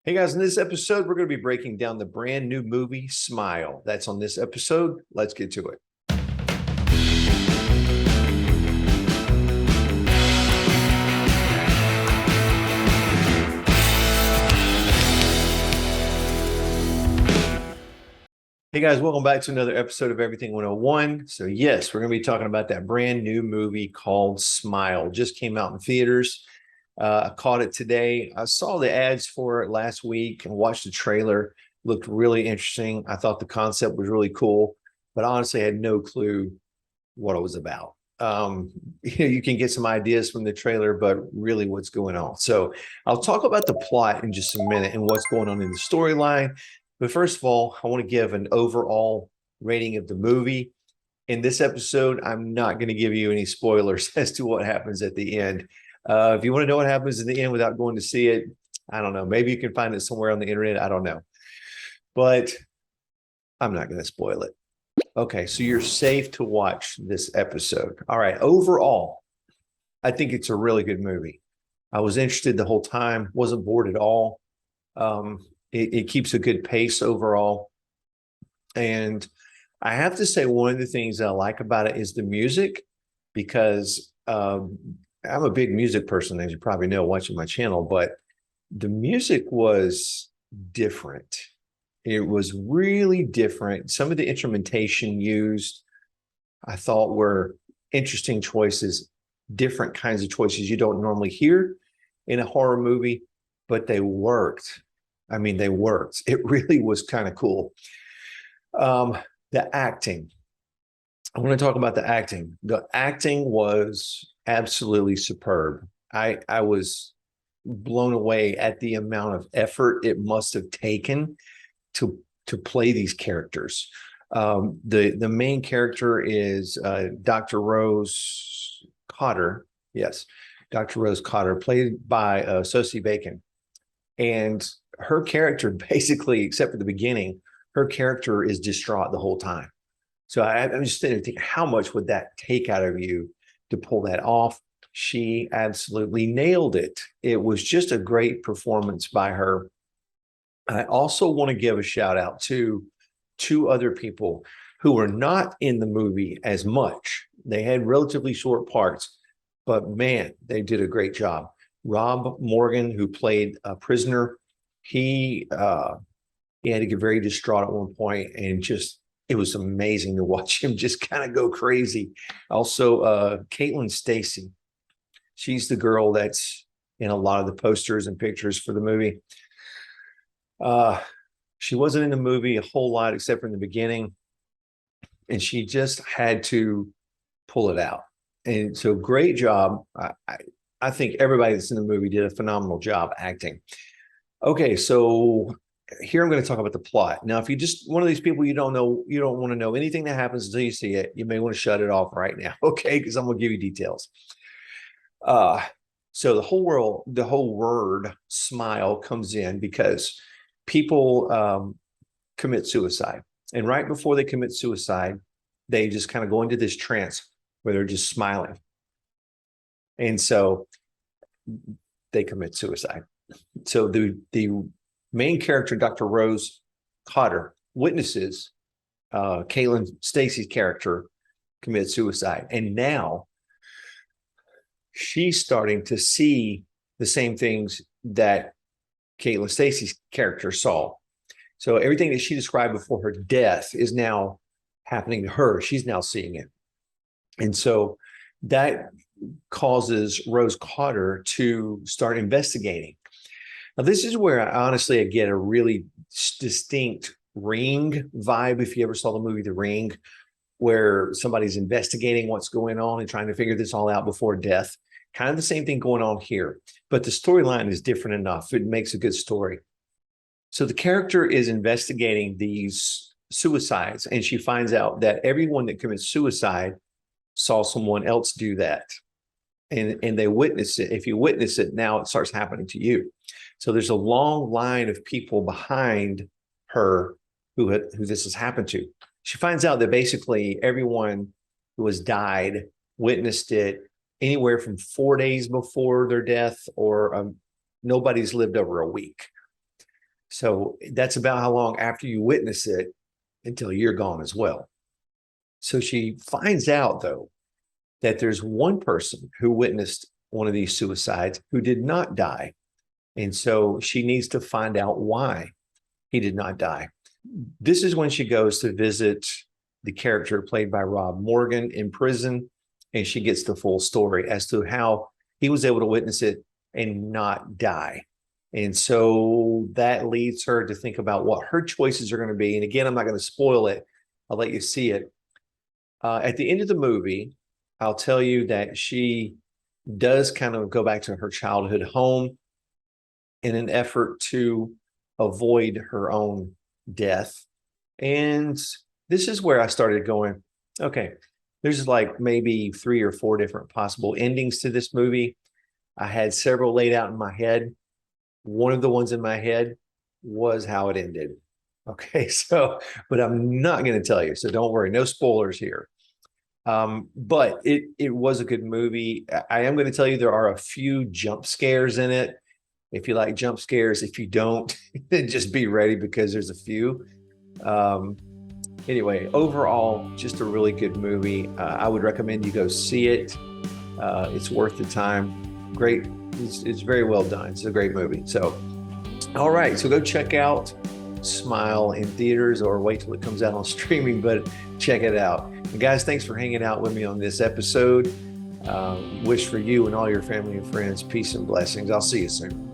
Hey guys, in this episode, we're going to be breaking down the brand new movie Smile. That's on this episode. Let's get to it. Hey guys, welcome back to another episode of Everything 101. So, yes, we're going to be talking about that brand new movie called Smile. Just came out in theaters. I caught it today. I saw the ads for it last week and watched the trailer. Looked really interesting. I thought the concept was really cool, but honestly, I had no clue what it was about. You can get some ideas from the trailer, but really what's going on. So I'll talk about the plot in just a minute and what's going on in the storyline. But first of all, I want to give an overall rating of the movie. In this episode, I'm not going to give you any spoilers as to what happens at the end. If you want to know what happens at the end without going to see it, I don't know. Maybe you can find it somewhere on the internet. I don't know. But I'm not going to spoil it. Okay, so you're safe to watch this episode. All right, overall, I think it's a really good movie. I was interested the whole time, wasn't bored at all. It keeps a good pace overall. And I have to say, one of the things that I like about it is the music, because I'm a big music person, as you probably know, watching my channel, but the music was different. It was really different. Some of the instrumentation used, I thought, were interesting choices, different kinds of choices you don't normally hear in a horror movie, but they worked. I mean, they worked. It really was kind of cool. The acting. I want to talk about the acting. The acting was absolutely superb. I was blown away at the amount of effort it must have taken to play these characters. The main character is Dr. Rose Cotter. Yes, Dr. Rose Cotter, played by Sosie Bacon. And her character, basically, except for the beginning, her character is distraught the whole time. So I'm just thinking, how much would that take out of you to pull that off? She absolutely nailed it. It was just a great performance by her. I also want to give a shout out to two other people who were not in the movie as much. They had relatively short parts, but man, they did a great job. Rob Morgan, who played a prisoner, he had to get very distraught at one point, and just it was amazing to watch him just kind of go crazy. Also, Caitlin Stasey, she's the girl that's in a lot of the posters and pictures for the movie. She wasn't in the movie a whole lot except for in the beginning, and she just had to pull it out. And so, great job. I think everybody that's in the movie did a phenomenal job acting. Okay, so here I'm going to talk about the plot. Now, if you just one of these people you don't know, you don't want to know anything that happens until you see it, you may want to shut it off right now, okay? Because I'm going to give you details. So the whole word smile comes in because people commit suicide. And right before they commit suicide, they just kind of go into this trance where they're just smiling. And so they commit suicide. So the main character, Dr. Rose Cotter, witnesses Caitlin Stasey's character commit suicide. And now she's starting to see the same things that Caitlin Stasey's character saw. So everything that she described before her death is now happening to her. She's now seeing it. And so that causes Rose Cotter to start investigating. Now, this is where I get a really distinct Ring vibe. If you ever saw the movie The Ring, where somebody's investigating what's going on and trying to figure this all out before death. Kind of the same thing going on here, but the storyline is different enough. It makes a good story. So the character is investigating these suicides, and she finds out that everyone that commits suicide saw someone else do that. And they witness it. If you witness it, now it starts happening to you. So there's a long line of people behind her who this has happened to. She finds out that basically everyone who has died witnessed it anywhere from 4 days before their death, or nobody's lived over a week. So that's about how long after you witness it until you're gone as well. So she finds out, though, that there's one person who witnessed one of these suicides who did not die. And so she needs to find out why he did not die. This is when she goes to visit the character played by Rob Morgan in prison, and she gets the full story as to how he was able to witness it and not die. And so that leads her to think about what her choices are going to be. And again, I'm not going to spoil it. I'll let you see it. At the end of the movie, I'll tell you that she does kind of go back to her childhood home in an effort to avoid her own death. And this is where I started going, okay, there's like maybe 3 or 4 different possible endings to this movie. I had several laid out in my head. One of the ones in my head was how it ended. Okay, so, but I'm not going to tell you, so don't worry, no spoilers here. But it was a good movie. I am going to tell you there are a few jump scares in it. If you like jump scares, if you don't, then just be ready because there's a few. Anyway, overall, just a really good movie. I would recommend you go see it. It's worth the time. Great. It's very well done. It's a great movie. So, all right. So go check out Smile in theaters or wait till it comes out on streaming, but check it out. And guys, thanks for hanging out with me on this episode. Wish for you and all your family and friends peace and blessings. I'll see you soon.